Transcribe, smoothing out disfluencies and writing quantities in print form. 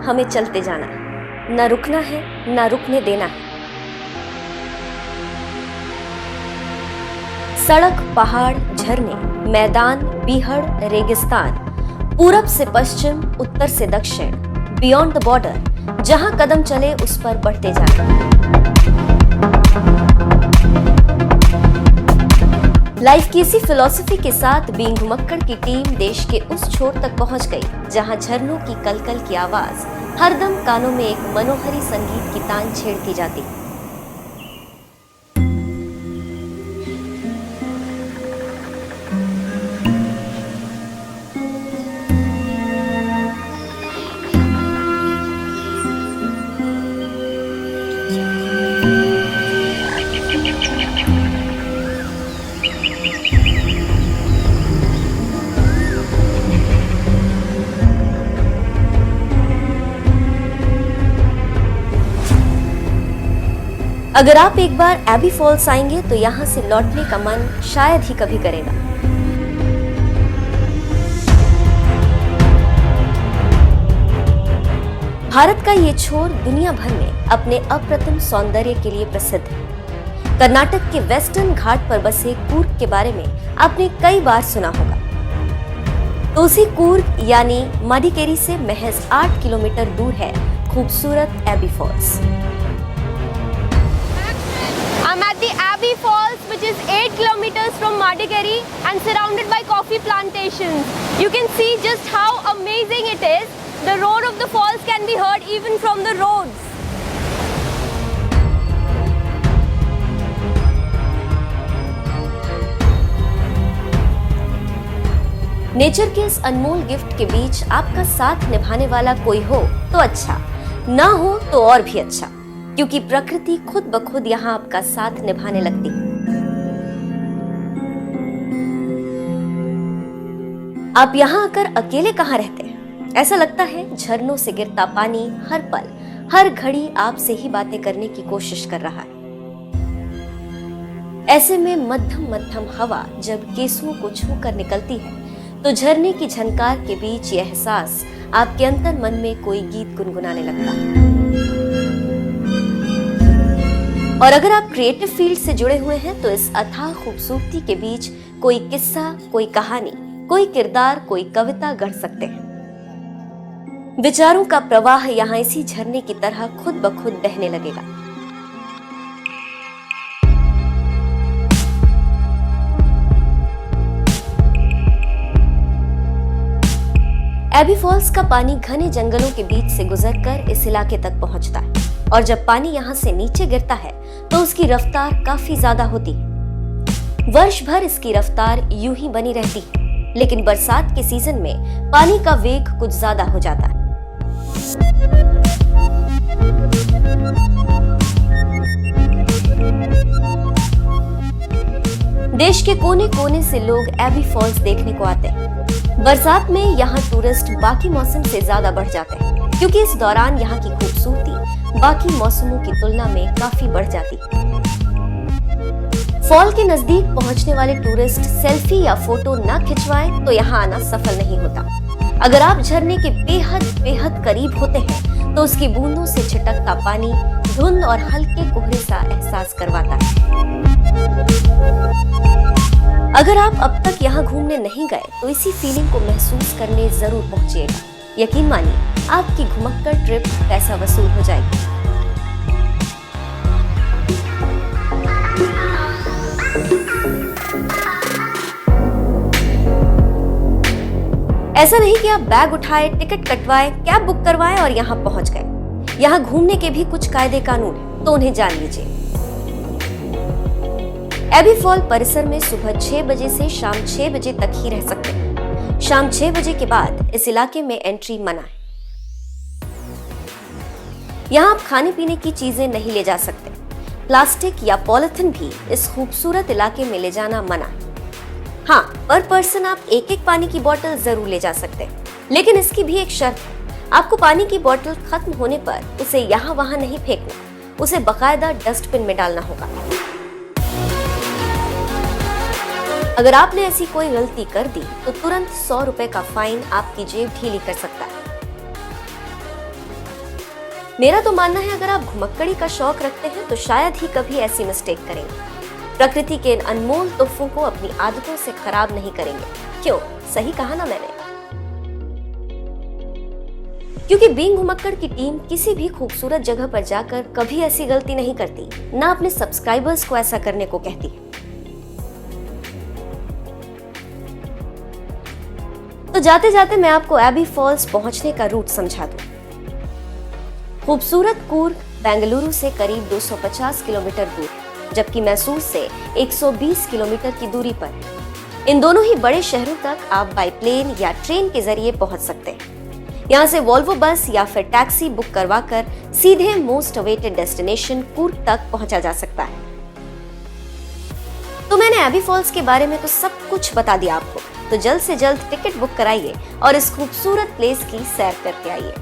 हमें चलते जाना है, ना रुकना है ना रुकने देना है। सड़क, पहाड़, झरने, मैदान, बीहड़, रेगिस्तान, पूरब से पश्चिम, उत्तर से दक्षिण, बियॉन्ड द बॉर्डर, जहां कदम चले उस पर बढ़ते जाते। लाइफ की इसी फिलॉसफी के साथ बीइंग घुमक्कड़ की टीम देश के उस छोर तक पहुंच गई जहां झरनों की कलकल की आवाज हरदम कानों में एक मनोहरी संगीत की तान छेड़ती जाती। अगर आप एक बार एबी फॉल्स आएंगे तो यहां से लौटने का मन शायद ही कभी करेगा। भारत का ये छोर दुनिया भर में अपने अप्रतिम सौंदर्य के लिए प्रसिद्ध है। कर्नाटक के वेस्टर्न घाट पर बसे कूर्ग के बारे में आपने कई बार सुना होगा। तो उसी कूर्ग यानी मडिकेरी से महज 8 किलोमीटर दूर है खूबसूरत Abbey Falls. I'm at the Abbey Falls, which is 8 kilometers from Madikeri and surrounded by coffee plantations. You can see just how amazing it is. The roar of the falls can be heard even from the roads. Nature के इस अनमोल gift के बीच आपका साथ निभाने वाला कोई हो तो अच्छा, ना हो तो और भी अच्छा, क्योंकि प्रकृति खुद ब खुद यहाँ आपका साथ निभाने लगती है। आप यहाँ आकर अकेले कहाँ रहते हैं? ऐसा लगता है झरनों से गिरता पानी हर पल, हर घड़ी आपसे ही बातें करने की कोशिश कर रहा है। ऐसे में मध्यम मध्यम हवा जब केसुओं को छूकर निकलती है तो झरने की झनकार के बीच यह एहसास आपके अंतर मन में कोई गीत गुनगुनाने लगता है। और अगर आप क्रिएटिव फील्ड से जुड़े हुए हैं तो इस अथाह खूबसूरती के बीच कोई किस्सा, कोई कहानी, कोई किरदार, कोई कविता गढ़ सकते हैं। विचारों का प्रवाह यहाँ इसी झरने की तरह खुद ब खुद बहने लगेगा। एबी फॉल्स का पानी घने जंगलों के बीच से गुजरकर इस इलाके तक पहुंचता है और जब पानी यहाँ से नीचे गिरता है तो उसकी रफ्तार काफी ज्यादा होती है। वर्ष भर इसकी रफ्तार यूं ही बनी रहती है, लेकिन बरसात के सीजन में पानी का वेग कुछ ज्यादा हो जाता है। देश के कोने कोने से लोग एबी फॉल्स देखने को आते हैं। बरसात में यहाँ टूरिस्ट बाकी मौसम से ज्यादा बढ़ जाते हैं, क्योंकि इस दौरान यहाँ की खूबसूरती बाकी मौसमों की तुलना में काफी बढ़ जाती है। फॉल के नजदीक पहुंचने वाले टूरिस्ट सेल्फी या फोटो न खिंचवाएं तो यहाँ आना सफल नहीं होता। अगर आप झरने के बेहद बेहद करीब होते हैं तो उसकी बूंदों से छिटकता पानी धुंध और हल्के कोहरे सा एहसास करवाता है। अगर आप अब तक यहाँ घूमने नहीं गए तो इसी फीलिंग को महसूस करने जरूर पहुंचिएगा। यकीन मानिए, आपकी घुमक्कड़ ट्रिप पैसा वसूल हो जाएगी। ऐसा नहीं कि आप बैग उठाए, टिकट कटवाए, कैब बुक करवाएं और यहाँ पहुंच गए। यहाँ घूमने के भी कुछ कायदे कानून हैं, तो उन्हें जान लीजिए। एबी फॉल परिसर में सुबह 6 बजे से शाम 6 बजे तक ही रह सकते हैं। शाम 6 बजे के बाद इस इलाके में एंट्री मना है। यहाँ आप खाने पीने की चीजें नहीं ले जा सकते। प्लास्टिक या पॉलिथीन भी इस खूबसूरत इलाके में ले जाना मना है। हाँ, पर पर्सन आप एक एक पानी की बोतल जरूर ले जा सकते हैं, लेकिन इसकी भी एक शर्त है। आपको पानी की बोतल खत्म होने पर उसे यहाँ वहाँ नहीं फेंकना, उसे बकायदा डस्टबिन में डालना होगा। अगर आपने ऐसी कोई गलती कर दी तो तुरंत 100 रुपए का फाइन आपकी जेब ढीली कर सकता है। मेरा तो मानना है अगर आप घुमक्कड़ी का शौक रखते हैं तो शायद ही कभी ऐसी मिस्टेक करेंगे। प्रकृति के इन अनमोल तोहफों को अपनी आदतों से खराब नहीं करेंगे। क्यों? सही कहा ना मैंने? क्योंकि बीइंग घुमक्कड़ की टीम किसी भी खूबसूरत जगह पर जाकर कभी ऐसी गलती नहीं करती, ना अपने सब्सक्राइबर्स को ऐसा करने को कहती है। तो जाते जाते मैं आपको एबी फॉल्स पहुंचने का रूट समझा दूं। खूबसूरत कूर्ग बेंगलुरु से करीब 250 किलोमीटर दूर, जबकि मैसूर से 120 किलोमीटर की दूरी पर है। इन दोनों ही बड़े शहरों तक आप बाय प्लेन या ट्रेन के जरिए पहुंच सकते हैं। यहाँ से वॉल्वो बस या फिर टैक्सी बुक करवाकर सीधे मोस्ट अवेटेड डेस्टिनेशन कूर्ग तक पहुंचा जा सकता है। तो मैंने एबी फॉल्स के बारे में तो सब कुछ बता दिया आपको, तो जल्द से जल्द टिकट बुक कराइए और इस खूबसूरत प्लेस की सैर करके आइए।